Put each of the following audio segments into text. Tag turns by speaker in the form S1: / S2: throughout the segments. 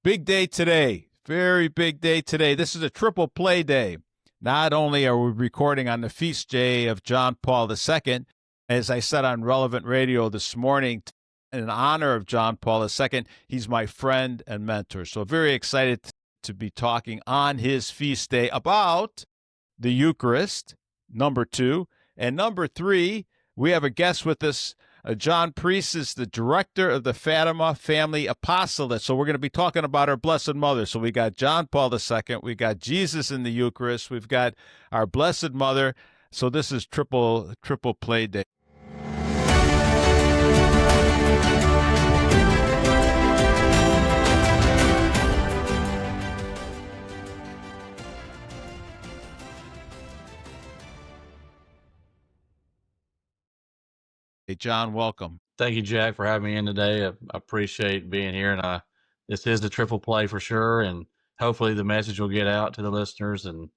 S1: Big day today. Very big day today. This is a triple play day. Not only are we recording on the feast day of John Paul II, as I said on Relevant Radio this morning, in honor of John Paul II, he's my friend and mentor. So very excited to be talking on his feast day about the Eucharist, number 2. And number 3, we have a guest with us. John Preiss is the director of the Fatima Family Apostolate. So we're going to be talking about our Blessed Mother. So we got John Paul II, we got Jesus in the Eucharist, we've got our Blessed Mother. So this is triple play day. Hey, John, welcome.
S2: Thank you, Jack, for having me in today. I appreciate being here, and this is the triple play for sure, and hopefully the message will get out to the listeners and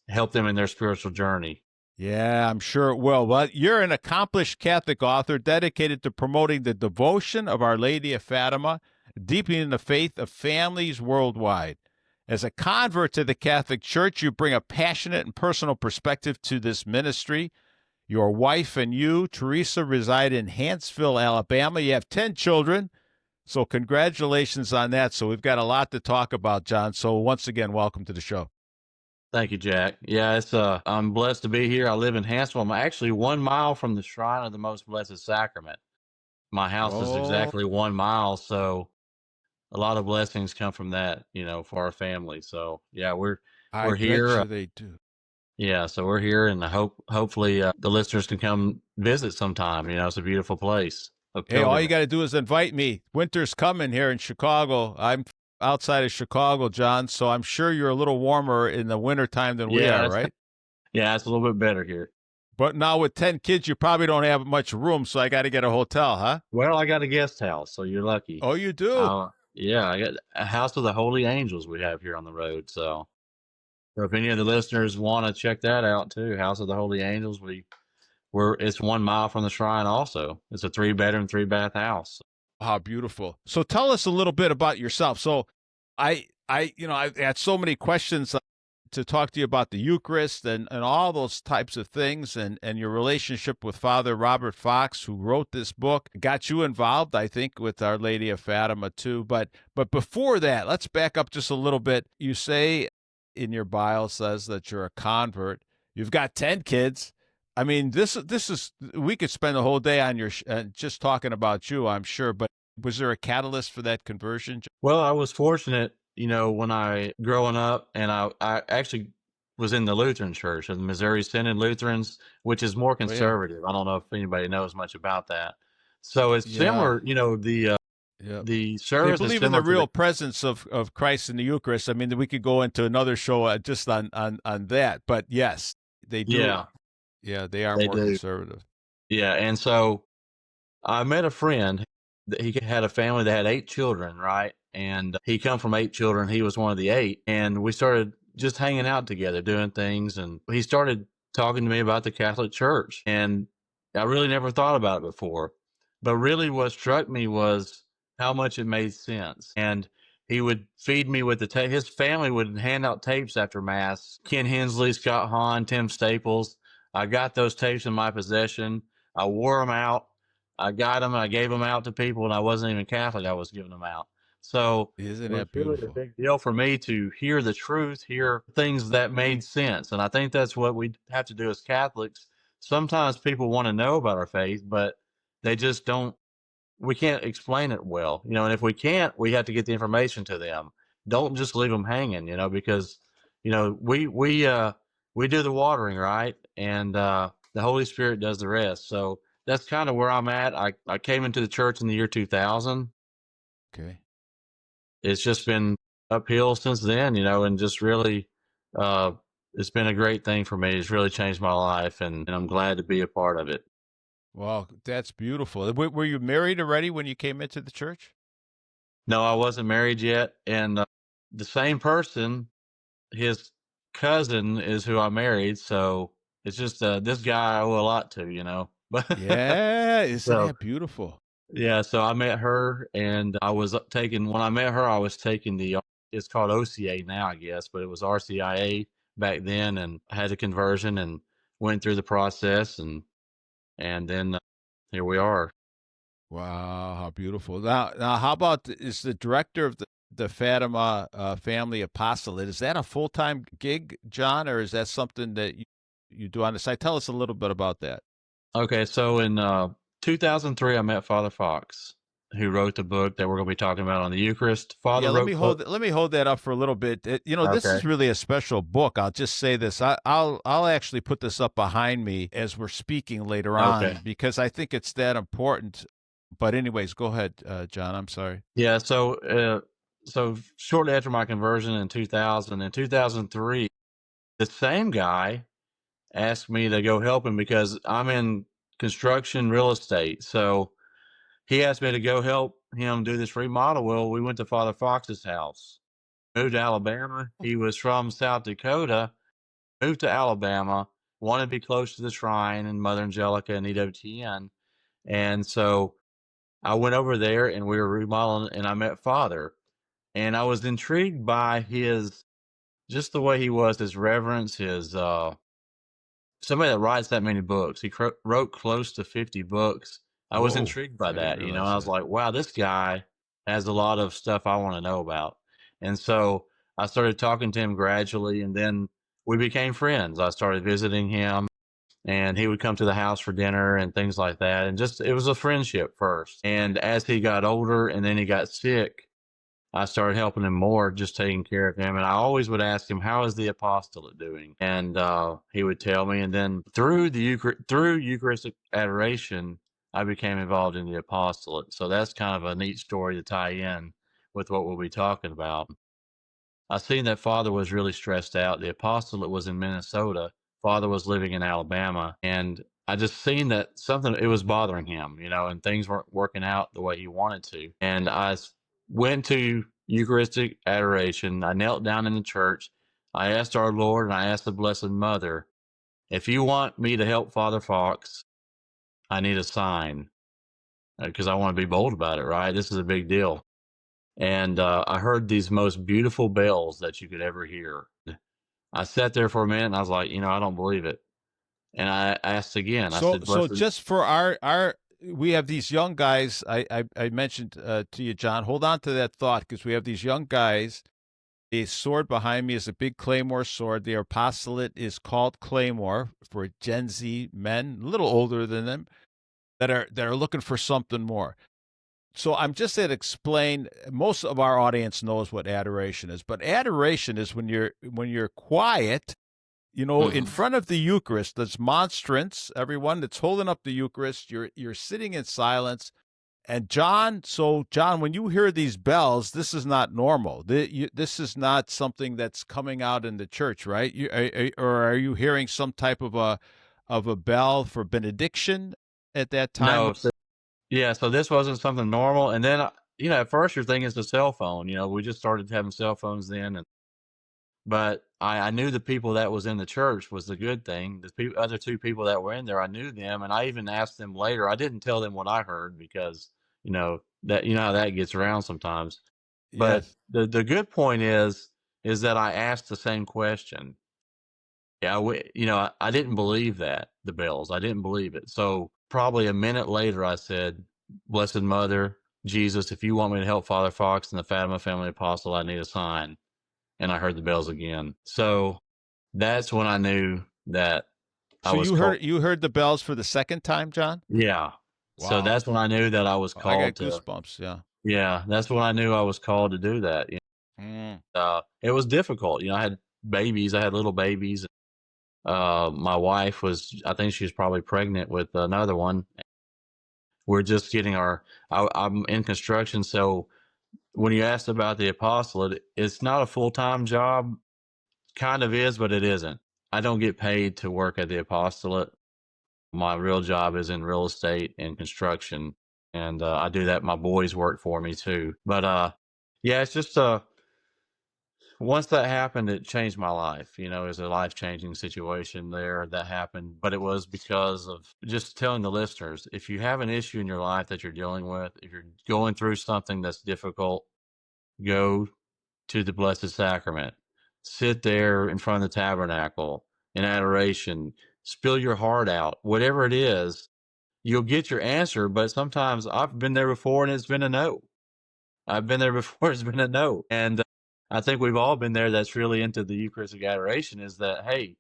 S2: help them in their spiritual journey.
S1: Yeah, I'm sure it will. Well, you're an accomplished Catholic author dedicated to promoting the devotion of Our Lady of Fatima, deepening the faith of families worldwide. As a convert to the Catholic Church, you bring a passionate and personal perspective to this ministry. Your wife and you, Teresa, reside in Huntsville, Alabama. You have 10 children, so congratulations on that. So we've got a lot to talk about, John. So once again, welcome to the show.
S2: Thank you, Jack. Yeah, I'm blessed to be here. I live in Huntsville. I'm actually 1 mile from the Shrine of the Most Blessed Sacrament. My house is exactly 1 mile, so a lot of blessings come from that, for our family. So yeah, we're here.
S1: Bet you they do.
S2: Yeah, so we're here, and hopefully the listeners can come visit sometime. It's a beautiful place.
S1: Hey, all you got to do is invite me. Winter's coming here in Chicago. I'm outside of Chicago, John, so I'm sure you're a little warmer in the wintertime than we are, right?
S2: Yeah, it's a little bit better here.
S1: But now with 10 kids, you probably don't have much room, so I got to get a hotel, huh?
S2: Well, I got a guest house, so you're lucky.
S1: Oh, you do?
S2: Yeah, I got a house of the Holy Angels we have here on the road, so if any of the listeners want to check that out too, House of the Holy Angels, it's 1 mile from the shrine also. It's a 3-bedroom, 3-bath house.
S1: How beautiful. So tell us a little bit about yourself. So I've had so many questions to talk to you about the Eucharist and all those types of things and your relationship with Father Robert Fox, who wrote this book, got you involved, I think, with Our Lady of Fatima too. But before that, let's back up just a little bit. You say in your bio says that you're a convert. You've got 10 kids. I mean, this is we could spend the whole day on your just talking about you, I'm sure. But was there a catalyst for that conversion?
S2: Well, I was fortunate, when I growing up, and I actually was in the Lutheran Church, the Missouri Synod Lutherans, which is more conservative. I don't know if anybody knows much about that. So it's similar, the service.
S1: They believe in the real presence of Christ in the Eucharist. I mean, we could go into another show just on that. But yes, they do. Yeah, they are more conservative.
S2: Yeah, and so I met a friend. He had a family that had 8 children, right? And he come from 8 children. He was one of the 8. And we started just hanging out together, doing things. And he started talking to me about the Catholic Church. And I really never thought about it before. But really what struck me was how much it made sense. And he would feed me with the tape. His family would hand out tapes after Mass. Ken Hensley, Scott Hahn, Tim Staples. I got those tapes in my possession. I wore them out. I got them. I gave them out to people, and I wasn't even Catholic. I was giving them out. So
S1: isn't that beautiful?
S2: Really a big deal for me to hear the truth, hear things that made sense. And I think that's what we have to do as Catholics. Sometimes people want to know about our faith, but they just don't. We can't explain it well, and if we can't, we have to get the information to them. Don't just leave them hanging, because, we do the watering, right? And the Holy Spirit does the rest. So that's kind of where I'm at. I came into the church in the year 2000.
S1: Okay.
S2: It's just been uphill since then, and just really, it's been a great thing for me. It's really changed my life, and I'm glad to be a part of it.
S1: Wow, that's beautiful. Were you married already when you came into the church?
S2: No, I wasn't married yet. And the same person, his cousin is who I married. So it's just this guy I owe a lot to, But
S1: yeah, isn't that beautiful?
S2: Yeah, so I met her, and I was taking when I met her, I was taking the it's called OCA now, I guess, but it was RCIA back then, and I had a conversion and went through the process, and then here we are.
S1: Wow, how beautiful. Now, how about is the director of the Fatima Family Apostolate? Is that a full time gig, John, or is that something that you do on the side? Tell us a little bit about that.
S2: Okay, so in 2003, I met Father Fox, who wrote the book that we're going to be talking about on the Eucharist. Father
S1: Yeah,
S2: wrote.
S1: let me hold that up for a little bit. This
S2: Okay.
S1: is really a special book. I'll just say this. I'll actually put this up behind me as we're speaking later
S2: Okay.
S1: on because I think it's that important. But anyways, go ahead, John. I'm sorry.
S2: Yeah. So shortly after my conversion in 2003, the same guy asked me to go help him because I'm in construction real estate. So he asked me to go help him do this remodel. Well, we went to Father Fox's house, moved to Alabama. He was from South Dakota, moved to Alabama, wanted to be close to the shrine and Mother Angelica and EWTN. And so I went over there and we were remodeling and I met Father. And I was intrigued by his just the way he was, his reverence, his somebody that writes that many books. He wrote close to 50 books. I was
S1: Whoa,
S2: intrigued by
S1: I didn't
S2: that, and
S1: realize
S2: I was
S1: that.
S2: like, wow, this guy has a lot of stuff I want to know about. And so I started talking to him gradually, and then we became friends. I started visiting him, and he would come to the house for dinner and things like that. And just, it was a friendship first. And as he got older and then he got sick, I started helping him more, just taking care of him. And I always would ask him, "How is the apostolate doing?" And he would tell me. And then through through Eucharistic adoration, I became involved in the apostolate. So that's kind of a neat story to tie in with what we'll be talking about. I seen that Father was really stressed out. The apostolate was in Minnesota. Father was living in Alabama, and I just seen that something it was bothering him, and things weren't working out the way he wanted to. And went to Eucharistic adoration. I knelt down in the church. I asked our Lord and I asked the Blessed Mother, if you want me to help Father Fox, I need a sign because I want to be bold about it. Right, this is a big deal. And I heard these most beautiful bells that you could ever hear. I sat there for a minute and I was like, I don't believe it. And I asked again. I
S1: So
S2: said,
S1: so
S2: Blessed.
S1: just for our we have these young guys. I mentioned to you, John. Hold on to that thought because we have these young guys. A sword behind me is a big Claymore sword. The apostolate is called Claymore for Gen Z men, a little older than them, that are looking for something more. So I'm just going to explain. Most of our audience knows what adoration is, but adoration is when you're quiet, in
S2: Mhm.
S1: front of the Eucharist. There's monstrance. Everyone that's holding up the Eucharist, you're sitting in silence. And John, when you hear these bells, this is not normal. This is not something that's coming out in the church, right? Or are you hearing some type of a bell for benediction at that time?
S2: No. Yeah, so this wasn't something normal. And then, at first you're thinking it's a cell phone. We just started having cell phones then. But I knew the people that was in the church was the good thing. The other two people that were in there, I knew them. And I even asked them later. I didn't tell them what I heard because, how that gets around sometimes. But
S1: Yes.
S2: the good point is that I asked the same question. Yeah, I didn't believe that, the bells. I didn't believe it. So probably a minute later, I said, Blessed Mother, Jesus, if you want me to help Father Fox and the Fatima Family Apostle, I need a sign. And I heard the bells again. So that's when I knew that I
S1: So
S2: was
S1: you
S2: called.
S1: heard the bells for the second time, John?
S2: Yeah. So
S1: Wow.
S2: that's when I knew that I was
S1: I got
S2: called to.
S1: goosebumps. Yeah.
S2: Yeah, that's when I knew I was called to do that.
S1: Mm.
S2: It was difficult. I had babies. I had little babies. My wife was, I think she was probably pregnant with another one. We're just getting I'm in construction. So when you asked about the apostolate, it's not a full-time job. Kind of is, but it isn't. I don't get paid to work at the apostolate. My real job is in real estate and construction. And I do that. My boys work for me too. But yeah, it's just once that happened, it changed my life. It was a life-changing situation there that happened, but it was because of just telling the listeners, if you have an issue in your life that you're dealing with, if you're going through something that's difficult, go to the Blessed Sacrament. Sit there in front of the tabernacle in adoration, spill your heart out, whatever it is, you'll get your answer. But sometimes I've been there before and it's been a no. I've been there before, it's been a no. And I think we've all been there that's really into the Eucharistic adoration, is that, hey,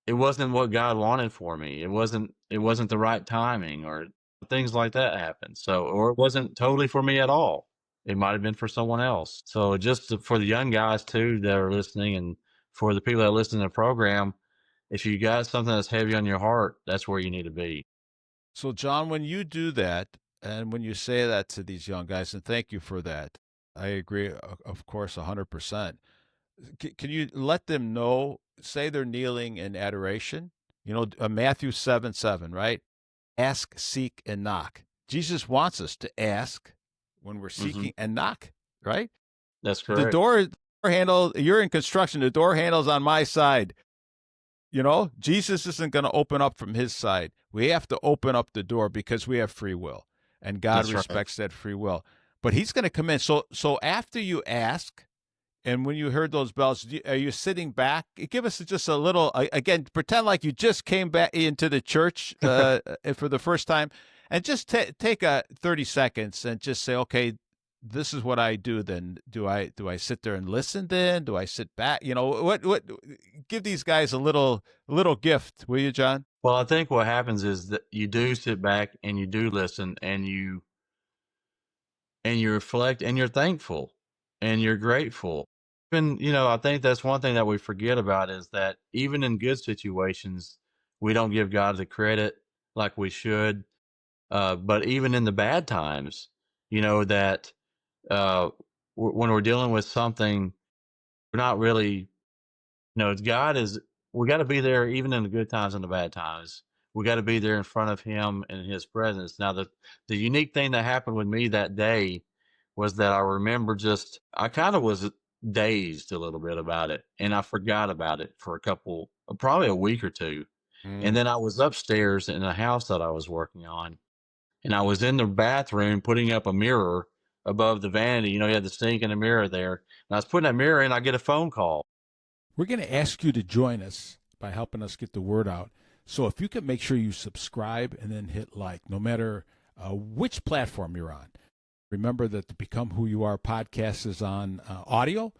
S2: it wasn't what God wanted for me. It wasn't the right timing, or things like that happen. So, or it wasn't totally for me at all. It might have been for someone else. So for the young guys too that are listening, and for the people that listen to the program, if you got something that's heavy on your heart, that's where you need to be.
S1: So, John, when you do that, and when you say that to these young guys, and thank you for that, I agree, of course, 100%. Can you let them know, say they're kneeling in adoration? Matthew 7:7, right? Ask, seek, and knock. Jesus wants us to ask when we're seeking and knock, right?
S2: That's
S1: The
S2: correct.
S1: door handle, you're in construction, the door handle's on my side. Jesus isn't going to open up from his side. We have to open up the door because we have free will, and God
S2: That's right.
S1: respects that free will. But he's going to come in. So after you ask, and when you heard those bells, are you sitting back? Give us just a little, again, pretend like you just came back into the church for the first time, and just take 30 seconds and just say, okay, this is what I do. Then do I sit there and listen? Then do I sit back? What? Give these guys a little gift, will you, John?
S2: Well, I think what happens is that you do sit back and you do listen, and you reflect, and you're thankful, and you're grateful. And I think that's one thing that we forget about, is that even in good situations, we don't give God the credit like we should. But even in the bad times, that when we're dealing with something, we're not really, God is, we got to be there even in the good times and the bad times. We got to be there in front of him and his presence. Now, the unique thing that happened with me that day was that I remember I kind of was dazed a little bit about it, and I forgot about it for probably a week or two. And then I was upstairs in a house that I was working on, and I was in the bathroom putting up a mirror above the vanity. You had the sink and a mirror there. And I was putting that mirror in, I get a phone call.
S1: We're going to ask you to join us by helping us get the word out. So if you could make sure you subscribe and then hit like, no matter which platform you're on. Remember that the Become Who You Are podcast is on audio,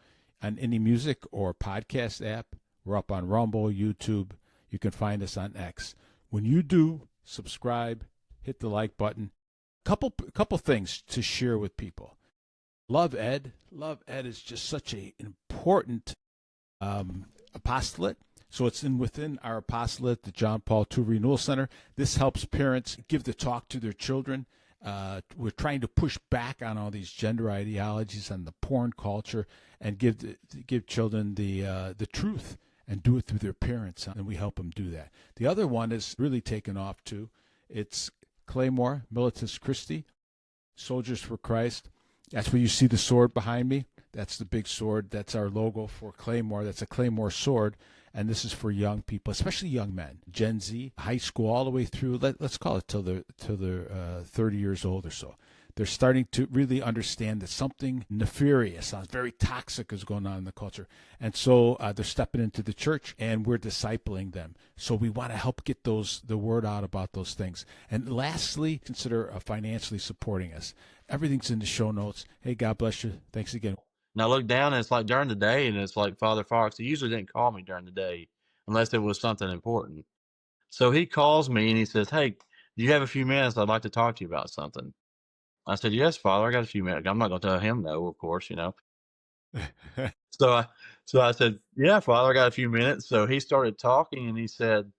S1: on any music or podcast app. We're up on Rumble, YouTube. You can find us on X. When you do subscribe, hit the like button. Couple things to share with people. Love Ed. Love Ed is just such an important apostolate. So it's within our apostolate, the John Paul II Renewal Center. This helps parents give the talk to their children. We're trying to push back on all these gender ideologies and the porn culture, and give children the truth, and do it through their parents, and we help them do that. The other one is really taken off too. It's Claymore Militus Christi, Soldiers for Christ. That's where you see the sword behind me. That's the big sword. That's our logo for Claymore. That's a Claymore sword. And this is for young people, especially young men, Gen Z, high school, all the way through. Let's call it till they're 30 years old or so. They're starting to really understand that something nefarious, very toxic, is going on in the culture. And so they're stepping into the church, and we're discipling them. So we want to help get the word out about those things. And lastly, consider financially supporting us. Everything's in the show notes. Hey, God bless you. Thanks again.
S2: And I look down, and it's like during the day, and it's like Father Fox. He usually didn't call me during the day unless it was something important. So he calls me and he says, "Hey, do you have a few minutes? I'd like to talk to you about something." I said, "Yes, Father, I got a few minutes." I'm not going to tell him no, of course, So I said, "Yeah, Father, I got a few minutes." So he started talking, and he said,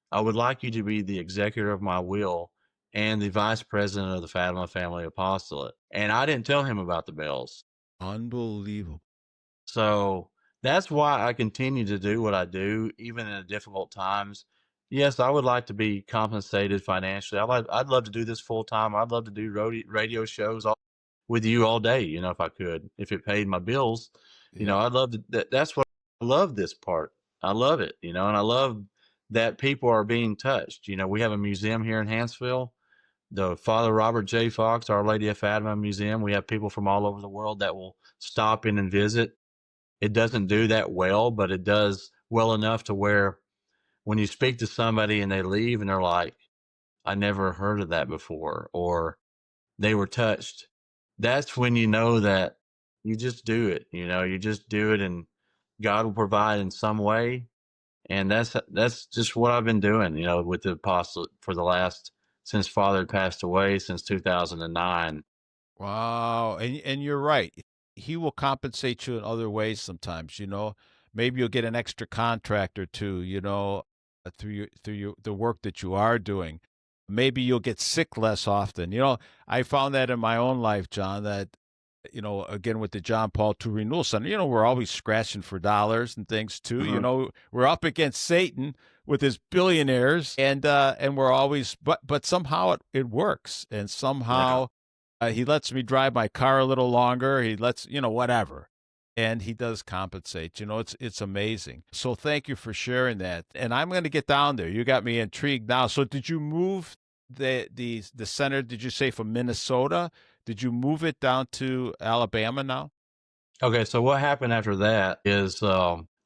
S2: "I would like you to be the executor of my will and the vice president of the Fatima Family Apostolate." And I didn't tell him about the bells.
S1: Unbelievable.
S2: So that's why I continue to do what I do, even in difficult times. Yes, I would like to be compensated financially. I'd love to do this full time. I'd love to do radio shows with you all day, if I could, if it paid my bills.
S1: Yeah.
S2: I love that. That's what I love this part. I love it, and I love that people are being touched. We have a museum here in Hanceville, the Father Robert J. Fox, Our Lady of Fatima Museum. We have people from all over the world that will stop in and visit. It doesn't do that well, but it does well enough to where when you speak to somebody and they leave and they're like, I never heard of that before, or they were touched, that's when you know that you just do it. You just do it, and God will provide in some way. And that's just what I've been doing, with the apostolate for the last, since Father had passed away, since 2009.
S1: Wow. And you're right. He will compensate you in other ways sometimes, Maybe you'll get an extra contract or two, through the work that you are doing. Maybe you'll get sick less often. I found that in my own life, John, that again with the John Paul II Renewal Center, we're always scratching for dollars and things too. We're up against Satan with his billionaires, and we're always, but somehow it works, and
S2: Yeah.
S1: somehow he lets me drive my car a little longer. He lets whatever, and he does compensate. It's amazing. So thank you for sharing that. And I'm going to get down there. You got me intrigued now. So did you move the center? Did you say from Minnesota? Did you move it down to Alabama now?
S2: Okay, so what happened after that is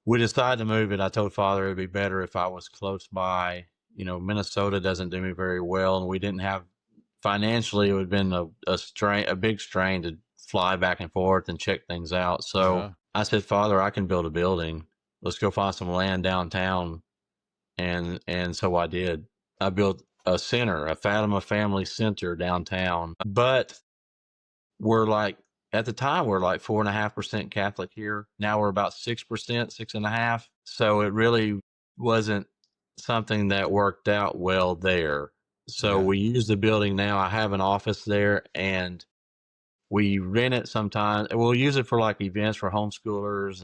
S2: we decided to move it. I told Father it'd be better if I was close by. Minnesota doesn't do me very well, and we didn't have, financially, it would have been a big strain to fly back and forth and check things out. So
S1: Yeah.
S2: I said, Father, I can build a building. Let's go find some land downtown. And so I did. I built a center, a Fatima Family Center downtown. But we're like, at the time, we're like 4.5% Catholic here. Now we're about 6%, 6.5%. So it really wasn't something that worked out well there. So
S1: Yeah.
S2: we use the building now. I have an office there, and we rent it sometimes. We'll use it for like events for homeschoolers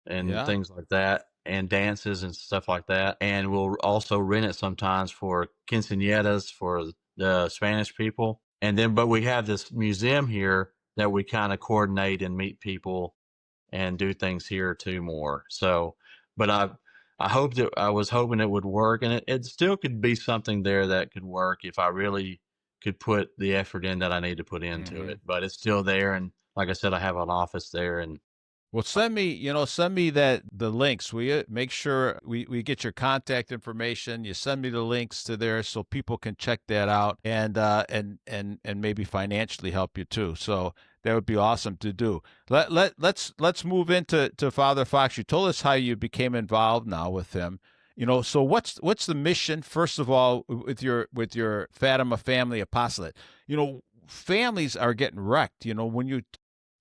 S2: and
S1: Yeah.
S2: things like that, and dances and stuff like that. And we'll also rent it sometimes for quinceañeras for the Spanish people. And then, but we have this museum here that we kind of coordinate and meet people and do things here too more. So, but I was hoping it would work, and it still could be something there that could work if I really could put the effort in that I need to put into
S1: Hmm.
S2: it. But it's still there, and like I said, I have an office there, and
S1: Well, send me the links. We make sure we get your contact information. You send me the links to there so people can check that out and maybe financially help you too. So that would be awesome to do. Let's move into Father Fox. You told us how you became involved now with him. So what's the mission first of all with your Fatima Family Apostolate? Families are getting wrecked. When you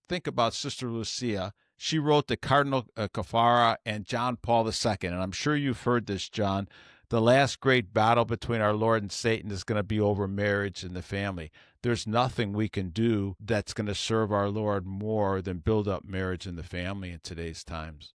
S1: think about Sister Lucia, she wrote the Cardinal Cafara and John Paul II. And I'm sure you've heard this, John. The last great battle between our Lord and Satan is going to be over marriage and the family. There's nothing we can do that's going to serve our Lord more than build up marriage and the family in today's times.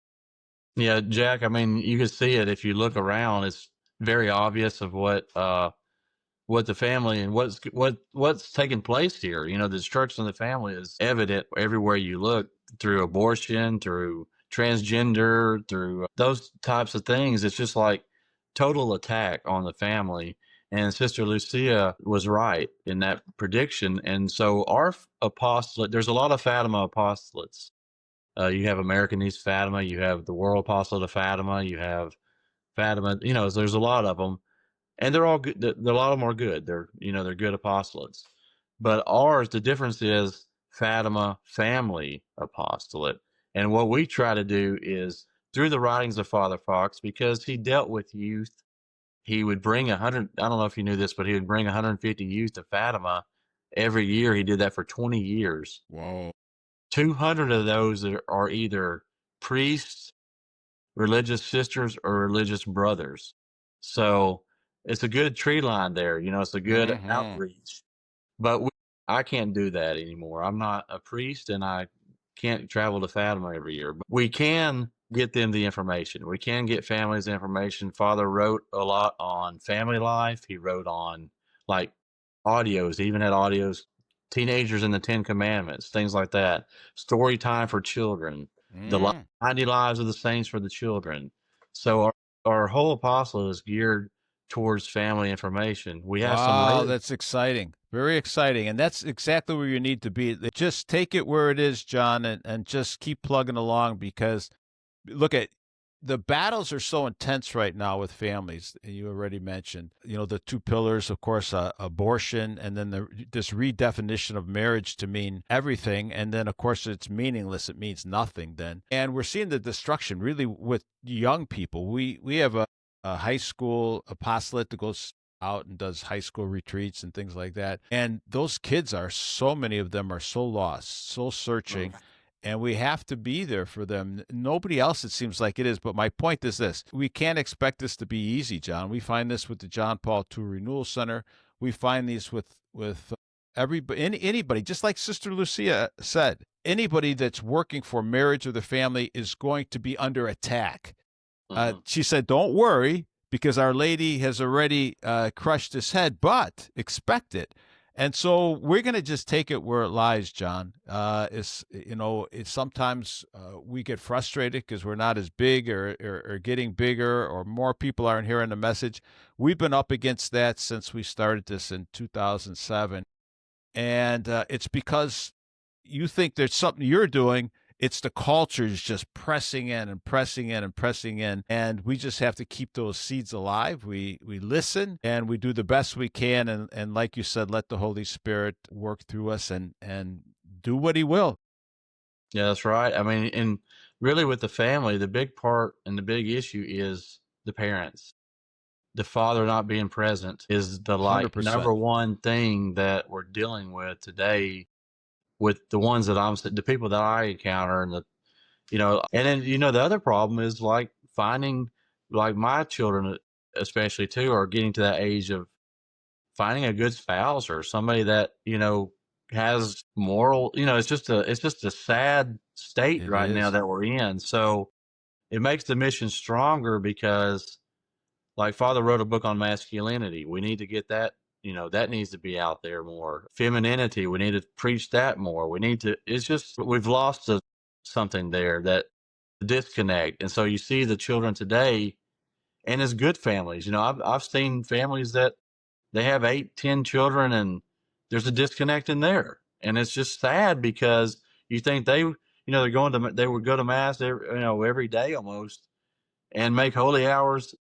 S2: yeah, Jack, I mean, you can see it if you look around. It's very obvious of what the family and what's taking place here. The destruction of the family is evident everywhere you look, through abortion, through transgender, through those types of things. It's just like total attack on the family. And Sister Lucia was right in that prediction. And so our apostolate, there's a lot of Fatima apostolates. You have American East Fatima, you have the World Apostolate of Fatima, you have Fatima. There's a lot of them, and they're all good. A lot of them are good. They're good apostolates. But ours, the difference is Fatima Family Apostolate. And what we try to do is through the writings of Father Fox, because he dealt with youth, he would bring 100. I don't know if you knew this, but he would bring 150 youth to Fatima every year. He did that for 20 years.
S1: Whoa.
S2: 200 of those are either priests, religious sisters, or religious brothers. So it's a good tree line there. It's a good
S1: Hmm.
S2: outreach. But I can't do that anymore. I'm not a priest, and I can't travel to Fatima every year. But we can get them the information. We can get families information. Father wrote a lot on family life. He wrote on like audios. He even had audios teenagers in the Ten Commandments, things like that. Story time for children, the 90 lives of the saints for the children. So our whole apostolate is geared towards family information. We have some
S1: Wow,
S2: rare.
S1: that's exciting. Very exciting. And that's exactly where you need to be. Just take it where it is, John, and just keep plugging along because look at the battles are so intense right now with families. You already mentioned, the two pillars, of course, abortion, and then this redefinition of marriage to mean everything. And then, of course, it's meaningless. It means nothing then. And we're seeing the destruction really with young people. We have a high school apostolate that goes out and does high school retreats and things like that. And those kids so many of them are so lost, so searching. And we have to be there for them. Nobody else, it seems like it is. But my point is this. We can't expect this to be easy, John. We find this with the John Paul II Renewal Center. We find these with everybody, anybody, just like Sister Lucia said, anybody that's working for marriage or the family is going to be under attack. She said, don't worry, because Our Lady has already crushed his head, but expect it. And so we're going to just take it where it lies, John. It's sometimes we get frustrated because we're not as big or getting bigger or more people aren't hearing the message. We've been up against that since we started this in 2007. And it's because you think there's something you're doing. It's the culture is just pressing in and pressing in and pressing in. And we just have to keep those seeds alive. We listen and we do the best we can. And like you said, let the Holy Spirit work through us and do what he will.
S2: Yeah, that's right. I mean, and really with the family, the big part and the big issue is the parents. The father not being present is the
S1: 100%.
S2: number one thing that we're dealing with today with the ones that the people that I encounter and and then, the other problem is like finding, like my children, especially too, are getting to that age of finding a good spouse or somebody that, has moral, it's just a sad state right now that we're in. So it makes the mission stronger because like Father wrote a book on masculinity. We need to get that, that needs to be out there more. Femininity, we need to preach that more. It's just, we've lost something there, that disconnect. And so you see the children today, and it's good families. I've seen families that they have 8, 10 children and there's a disconnect in there. And it's just sad because you think they would go to mass every day almost and make holy hours.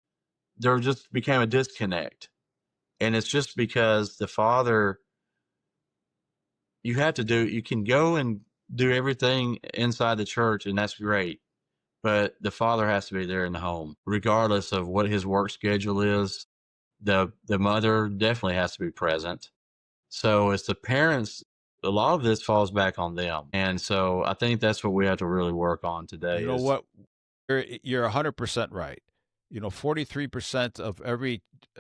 S2: There just became a disconnect. And it's just because the father, you can go and do everything inside the church, and that's great. But the father has to be there in the home, regardless of what his work schedule is. The mother definitely has to be present. So it's the parents, a lot of this falls back on them. And so I think that's what we have to really work on today.
S1: You know what? You're 100% right. 43% of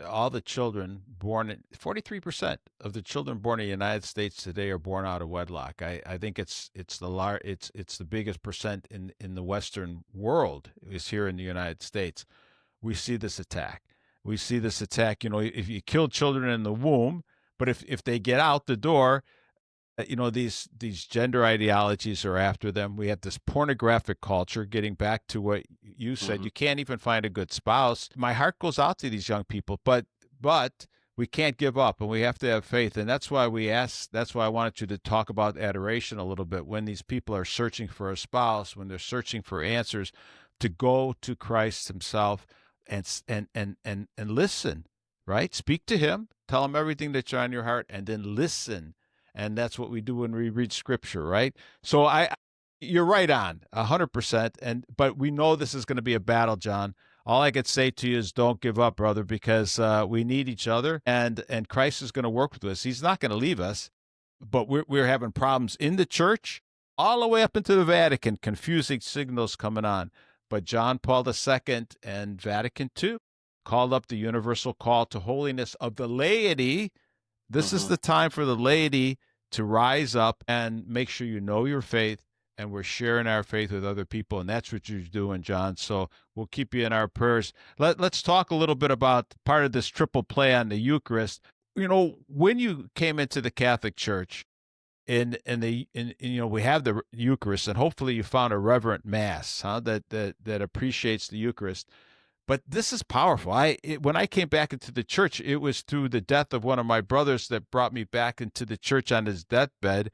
S1: all the children born, 43% of the children born in the United States today are born out of wedlock. I think it's the biggest percent in the Western world is here in the United States. We see this attack. If you kill children in the womb, but if they get out the door, these gender ideologies are after them. We have this pornographic culture, getting back to what you said. You can't even find a good spouse. My heart goes out to these young people, but we can't give up, and we have to have faith. And that's why I wanted you to talk about adoration a little bit. When these people are searching for a spouse, when they're searching for answers, to go to Christ himself and listen, right? Speak to him, tell him everything that's on your heart, and then listen. And that's what we do when we read scripture, right? So you're right on 100%. But we know this is going to be a battle, John. All I could say to you is don't give up, brother, because we need each other, and Christ is going to work with us. He's not going to leave us, but we're having problems in the church all the way up into the Vatican, confusing signals coming on. But John Paul II and Vatican II called up the universal call to holiness of the laity. This is the time for the laity to rise up and make sure you know your faith, and we're sharing our faith with other people, and that's what you're doing, John. So we'll keep you in our prayers. Let's talk a little bit about part of this triple play on the Eucharist. When you came into the Catholic Church, we have the Eucharist, and hopefully you found a reverent mass, that appreciates the Eucharist. But this is powerful. When I came back into the church, it was through the death of one of my brothers that brought me back into the church on his deathbed.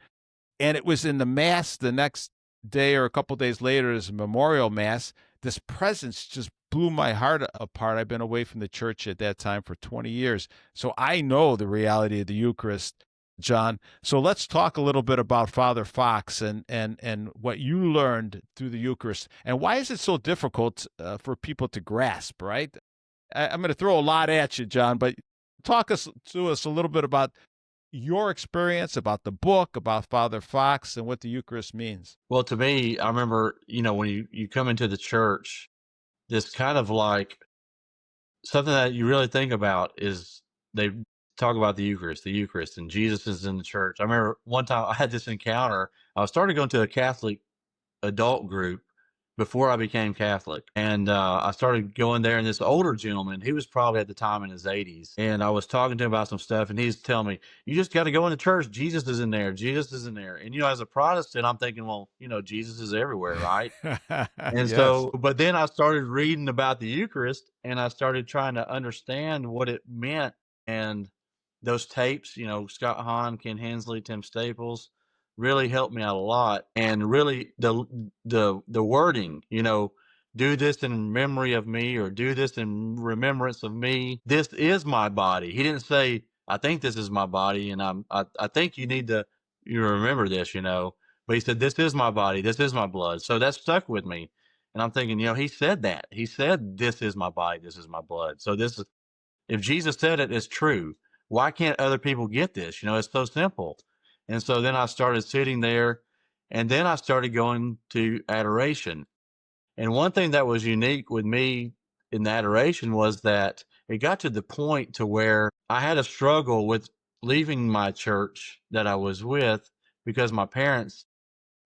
S1: And it was in the mass the next day or a couple days later as a memorial mass. This presence just blew my heart apart. I've been away from the church at that time for 20 years. So I know the reality of the Eucharist, John. So let's talk a little bit about Father Fox and what you learned through the Eucharist. And why is it so difficult for people to grasp, right? I'm going to throw a lot at you, John, but talk to us a little bit about your experience, about the book, about Father Fox, and what the Eucharist means.
S2: Well, to me, I remember, when you come into the church, this kind of like something that you really think about is they talk about the Eucharist, and Jesus is in the church. I remember one time I had this encounter. I started going to a Catholic adult group before I became Catholic. And I started going there, and this older gentleman, he was probably at the time in his 80s. And I was talking to him about some stuff, and he's telling me, you just got to go into church. Jesus is in there. Jesus is in there. And, as a Protestant, I'm thinking, well, Jesus is everywhere, right? And
S1: Yes.
S2: so, but then I started reading about the Eucharist, and I started trying to understand what it meant. And those tapes, Scott Hahn, Ken Hensley, Tim Staples, really helped me out a lot. And really the wording, do this in memory of me, or do this in remembrance of me. This is my body. He didn't say, I think this is my body, and I think you need to remember this, but he said, this is my body, this is my blood. So that stuck with me. And I'm thinking, he said that. He said, this is my body, this is my blood. So if Jesus said it, it's true. Why can't other people get this? It's so simple. And so then I started sitting there, and then I started going to adoration. And one thing that was unique with me in the adoration was that it got to the point to where I had a struggle with leaving my church that I was with, because my parents,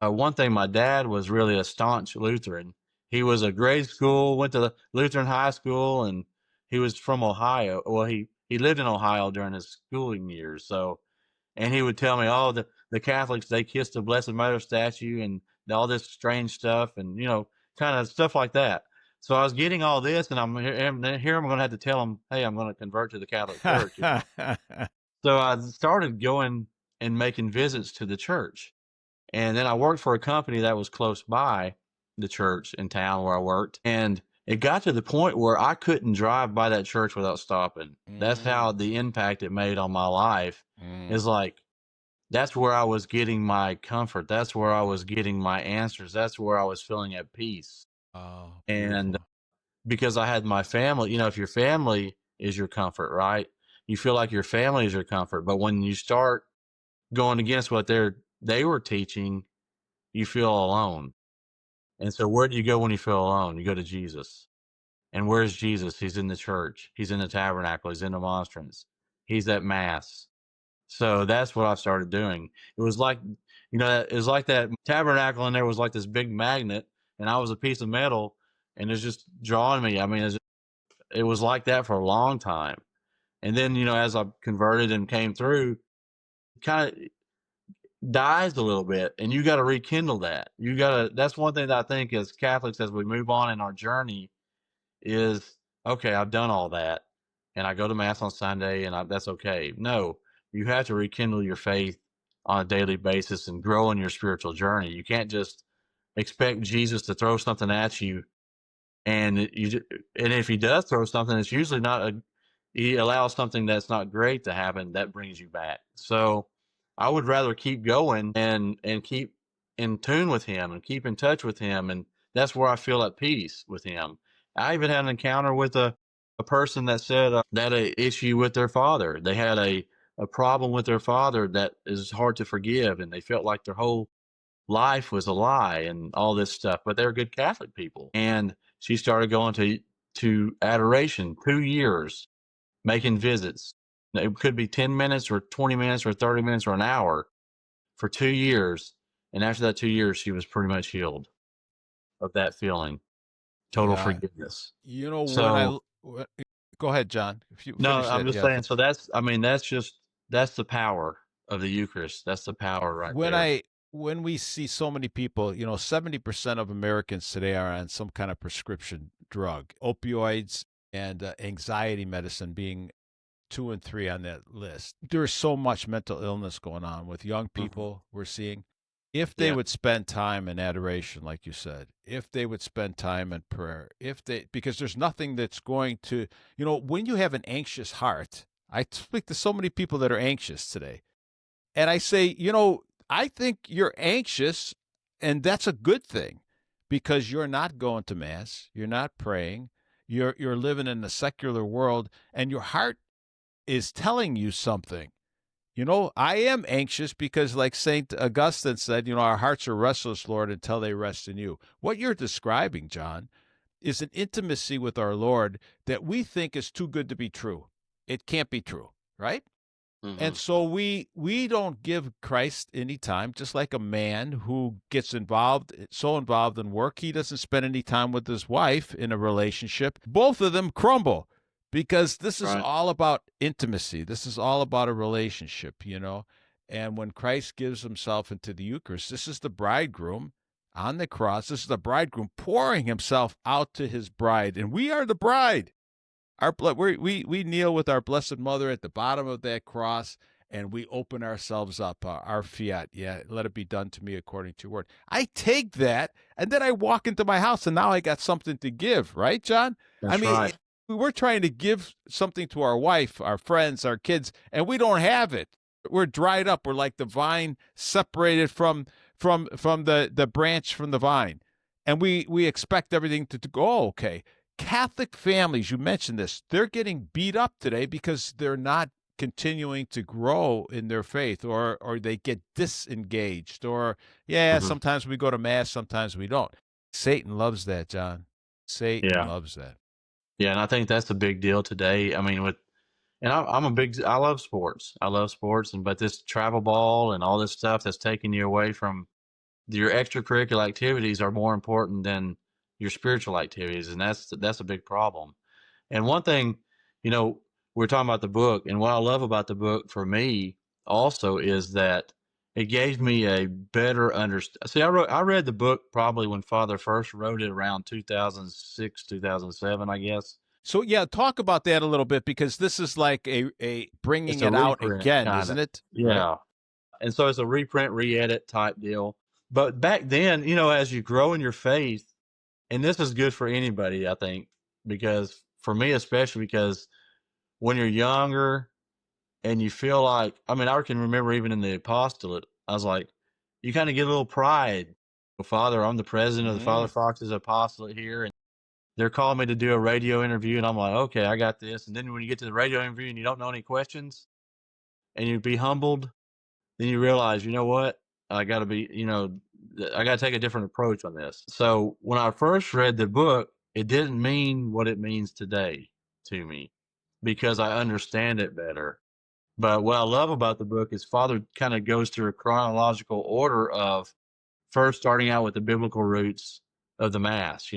S2: one thing, my dad was really a staunch Lutheran. He was a grade school, went to the Lutheran high school, and he was from Ohio. Well, he lived in Ohio during his schooling years. So, and he would tell me, oh, the Catholics, they kiss the Blessed Mother statue and all this strange stuff, and, kind of stuff like that. So I was getting all this, and here I'm going to have to tell him, hey, I'm going to convert to the Catholic Church. So I started going and making visits to the church. And then I worked for a company that was close by the church in town where I worked. And it got to the point where I couldn't drive by that church without stopping. That's how the impact it made on my life. Is like, that's where I was getting my comfort. That's where I was getting my answers. That's where I was feeling at peace.
S1: Oh,
S2: And
S1: beautiful.
S2: because I had my family, if your family is your comfort, right? You feel like your family is your comfort. But when you start going against what they were teaching, you feel alone. And so where do you go when you feel alone? You go to Jesus. And where's Jesus? He's in the church. He's in the tabernacle. He's in the monstrance. He's at mass. So that's what I started doing. It was like, it was like that tabernacle, and there was like this big magnet, and I was a piece of metal, and it's just drawing me. I mean, it was like that for a long time. And then, as I converted and came through, kind of dies a little bit, and you got to rekindle that. That's one thing that I think as Catholics, as we move on in our journey, is, okay, I've done all that, and I go to mass on Sunday, and that's okay. No, you have to rekindle your faith on a daily basis and grow in your spiritual journey. You can't just expect Jesus to throw something at you, and if he does throw something, it's usually not he allows something that's not great to happen that brings you back. So I would rather keep going and keep in tune with him and keep in touch with him, and that's where I feel at peace with him. I even had an encounter with a person that said that a issue with their father. They had a problem with their father that is hard to forgive, and they felt like their whole life was a lie and all this stuff, but they're good Catholic people. And she started going to adoration, 2 years, making visits. It could be 10 minutes or 20 minutes or 30 minutes or an hour for 2 years. And after that 2 years, she was pretty much healed of that feeling. Total forgiveness. So,
S1: go ahead, John. If you
S2: no,
S1: finish
S2: I'm
S1: that,
S2: just saying. So that's the power of the Eucharist. That's the power right
S1: When
S2: there.
S1: I when we see so many people, 70% of Americans today are on some kind of prescription drug, opioids and anxiety medicine being 2 and 3 on that list. There's so much mental illness going on with young
S2: Hmm.
S1: people we're seeing. If they
S2: Yeah.
S1: would spend time in adoration, like you said, if they would spend time in prayer, because there's nothing that's going to, when you have an anxious heart, I speak to so many people that are anxious today. And I say, I think you're anxious, and that's a good thing because you're not going to mass, you're not praying, you're living in the secular world, and your heart is telling you something. I am anxious because, like St. Augustine said, our hearts are restless, Lord, until they rest in you. What you're describing, John, is an intimacy with our Lord that we think is too good to be true. It can't be true, right? And
S2: Hmm.
S1: so we don't give Christ any time, just like a man who gets so involved in work, he doesn't spend any time with his wife in a relationship. Both of them crumble because this is
S2: Right.
S1: all about intimacy. This is all about a relationship. And when Christ gives himself into the Eucharist, this is the bridegroom on the cross. This is the bridegroom pouring himself out to his bride, and we are the bride. We kneel with our Blessed Mother at the bottom of that cross, and we open ourselves up, our fiat. Yeah, let it be done to me according to your word. I take that, and then I walk into my house, and now I got something to give, right, John? I
S2: That's
S1: mean,
S2: right.
S1: we're trying to give something to our wife, our friends, our kids, and we don't have it. We're dried up. We're like the vine separated from the branch from the vine, and we expect everything to go okay. Catholic families, you mentioned this, they're getting beat up today because they're not continuing to grow in their faith, or they get disengaged, or yeah,
S2: Hmm.
S1: sometimes we go to mass, sometimes we don't. Satan loves that, John. Satan
S2: Yeah.
S1: loves that.
S2: Yeah. And I think that's a big deal today. I mean, and I love sports. I love sports, but this travel ball and all this stuff that's taking you away from your extracurricular activities are more important than your spiritual activities. And that's a big problem. And one thing, you know, we're talking about the book, and what I love about the book for me also is that it gave me a better understand. See, I read the book probably when Father first wrote it around 2006, 2007, I guess.
S1: So yeah, talk about that a little bit, because this is like a bringing
S2: It's a
S1: it out
S2: reprint
S1: again,
S2: kind
S1: isn't
S2: of.
S1: it? Right?
S2: Yeah. And so it's a reprint, re-edit type deal. But back then, as you grow in your faith, and this is good for anybody, I think, because for me especially, because when you're younger and you feel like, I mean, I can remember even in the apostolate, I was like, you kind of get a little pride. Well, Father, I'm the president of the Father
S1: Mm.
S2: Fox's apostolate here, and they're calling me to do a radio interview, and I'm like, okay, I got this. And then when you get to the radio interview and you don't know any questions, and you be humbled, then you realize, you know what, I got to be, I got to take a different approach on this. So when I first read the book, it didn't mean what it means today to me because I understand it better. But what I love about the book is Father kind of goes through a chronological order of first starting out with the biblical roots of the Mass,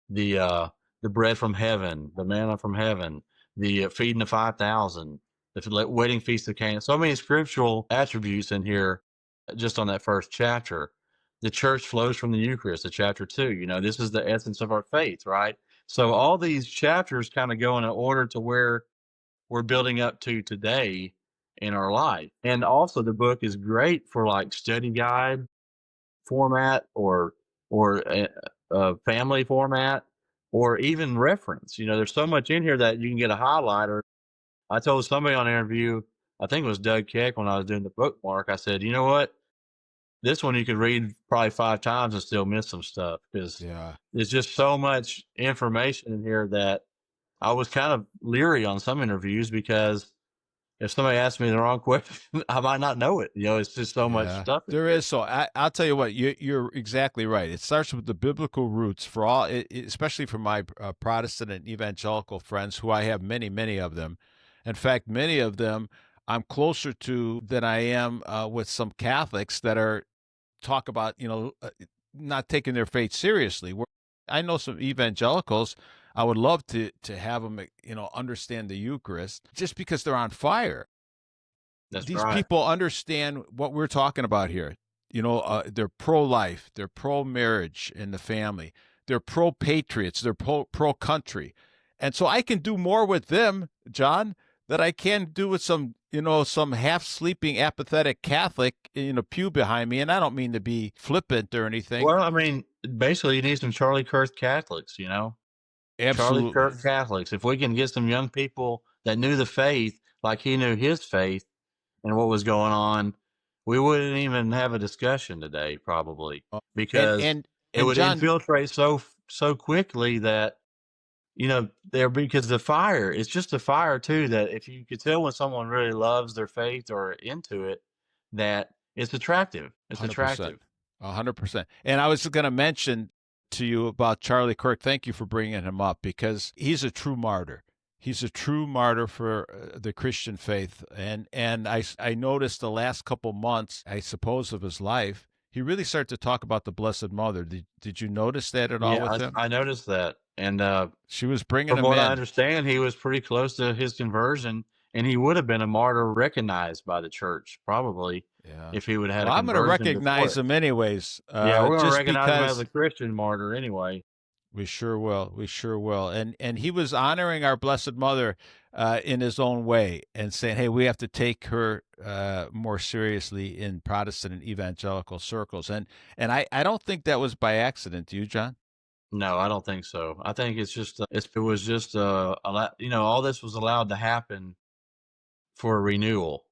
S2: the bread from heaven, the manna from heaven, the feeding of 5,000, the wedding feast of Cana. So many scriptural attributes in here just on that first chapter. The church flows from the Eucharist, the chapter 2. This is the essence of our faith, right? So all these chapters kind of go in an order to where we're building up to today in our life. And also the book is great for like study guide format or a family format or even reference. There's so much in here that you can get a highlighter. I told somebody on an interview, I think it was Doug Keck, when I was doing the bookmark, I said, you know what? This one you could read probably 5 times and still miss some stuff because
S1: Yeah.
S2: there's just so much information in here that I was kind of leery on some interviews because if somebody asked me the wrong question, I might not know it. It's just so much
S1: Yeah,
S2: stuff in
S1: there
S2: here.
S1: is. So I'll tell you what, you're exactly right. It starts with the biblical roots for all, especially for my Protestant and evangelical friends, who I have many, many of them. In fact, many of them I'm closer to than I am with some Catholics that are talk about, not taking their faith seriously. I know some evangelicals. I would love to have them, understand the Eucharist just because they're on fire.
S2: That's
S1: these
S2: right.
S1: people understand what we're talking about here. They're pro-life, they're pro-marriage in the family, they're pro-patriots, they're pro-country. And so I can do more with them, John, that I can do with some half-sleeping, apathetic Catholic in a pew behind me. And I don't mean to be flippant or anything.
S2: Well, I mean, basically, you need some Charlie Kirk Catholics, Charlie
S1: Absolutely.
S2: Kirk Catholics. If we can get some young people that knew the faith like he knew his faith and what was going on, we wouldn't even have a discussion today, probably,
S1: And
S2: because
S1: and
S2: it
S1: and
S2: would
S1: John,
S2: infiltrate so quickly that there, because the fire, it's just a fire too, that if you could tell when someone really loves their faith or into it, that it's attractive. It's
S1: 100%.
S2: attractive.
S1: 100%. And I was going to mention to you about Charlie Kirk. Thank you for bringing him up because he's a true martyr. He's a true martyr for the Christian faith. And I noticed the last couple months, I suppose, of his life, he really started to talk about the Blessed Mother. Did you notice that at all
S2: Yeah,
S1: with him?
S2: I noticed that. And
S1: She was bringing
S2: from
S1: him
S2: what I
S1: in.
S2: understand, he was pretty close to his conversion, and he would have been a martyr recognized by the church, probably,
S1: Yeah.
S2: if he would have had
S1: Well,
S2: a
S1: I'm going to
S2: conversion before
S1: recognize
S2: it.
S1: him anyways,
S2: Yeah, we're going to
S1: just
S2: recognize him as
S1: because
S2: a Christian martyr anyway.
S1: we sure will. We sure will. And he was honoring our Blessed Mother in his own way and saying, hey, we have to take her more seriously in Protestant and evangelical circles. And I don't think that was by accident. Do you, John?
S2: No, I don't think so. I think it's just it was just all this was allowed to happen for a renewal.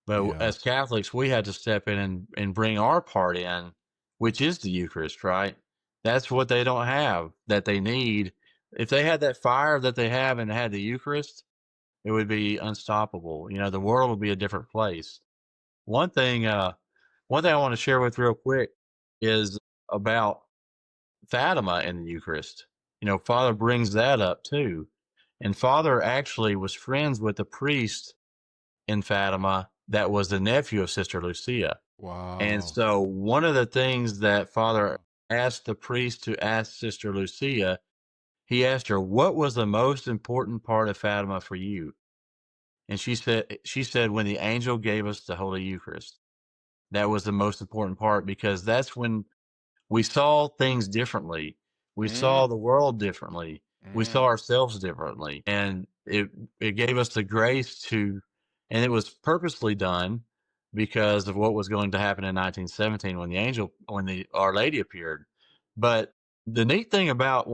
S2: But
S1: Yeah.
S2: as Catholics, we had to step in and bring our part in, which is the Eucharist, right? That's what they don't have that they need. If they had that fire that they have and had the Eucharist, it would be unstoppable. The world would be a different place. One thing, one thing I want to share with real quick is about Fatima and the Eucharist. Father brings that up too. And Father actually was friends with a priest in Fatima that was the nephew of Sister Lucia. And
S1: Wow.
S2: so one of the things that Father asked the priest to ask Sister Lucia, he asked her, what was the most important part of Fatima for you? And she said, when the angel gave us the Holy Eucharist, that was the most important part, because that's when we saw things differently. We
S1: Mm,
S2: saw the world differently. We saw
S1: mm.
S2: ourselves differently. And it gave us the grace to, and it was purposely done because of what was going to happen in 1917 when the Our Lady appeared. But the neat thing about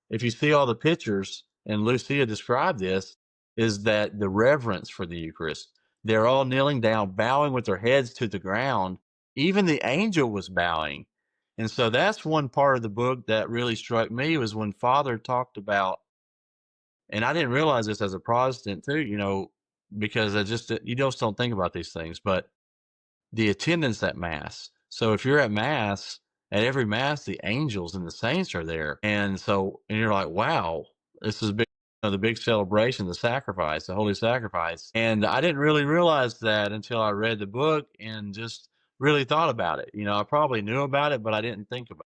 S2: if you see all the pictures, and Lucia described this, is that the reverence for the Eucharist. They're all kneeling down, bowing with their heads to the ground. Even the angel was bowing. And so that's one part of the book that really struck me, was when Father talked about, and I didn't realize this as a Protestant too, because you just don't think about these things, but the attendance at Mass. So if you're at Mass, at every Mass, the angels and the saints are there. And you're like, wow, this is big, the big celebration, the sacrifice, the holy sacrifice. And I didn't really realize that until I read the book and just really thought about it. I probably knew about it, but I didn't think about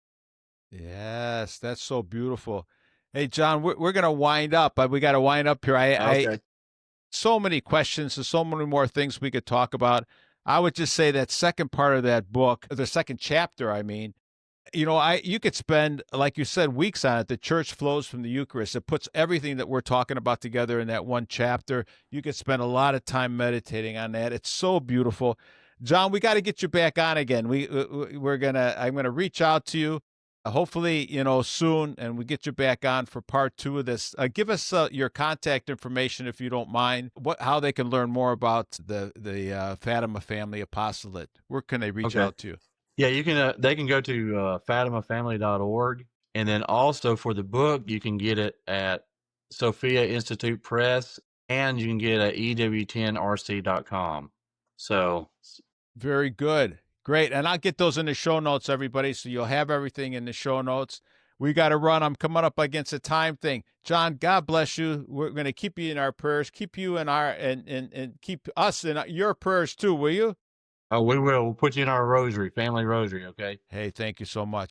S1: Yes, that's so beautiful. Hey, John, we're going to wind up, but we got to wind up here.
S2: it. Okay.
S1: So many questions and so many more things we could talk about. I would just say that second part of that book, the second chapter, I mean, you could spend, like you said, weeks on it. The church flows from the Eucharist. It puts everything that we're talking about together in that one chapter. You could spend a lot of time meditating on that. It's so beautiful. John, we got to get you back on again. I'm gonna reach out to you, hopefully, soon, and we get you back on for part 2 of this. Give us your contact information if you don't mind. How they can learn more about the Fatima Family Apostolate. Where can they reach
S2: Okay.
S1: out to you?
S2: Yeah, they can go to fatimafamily.org. And then also for the book, you can get it at Sophia Institute Press, and you can get it at EW10RC.com. So,
S1: Very good. Great. And I'll get those in the show notes, everybody, so you'll have everything in the show notes. We got to run. I'm coming up against a time thing. John, God bless you. We're going to keep you in our prayers, keep you in our, and keep us in your prayers too, will you?
S2: we will. We'll put you in our rosary, family rosary, okay?
S1: Hey, thank you so much.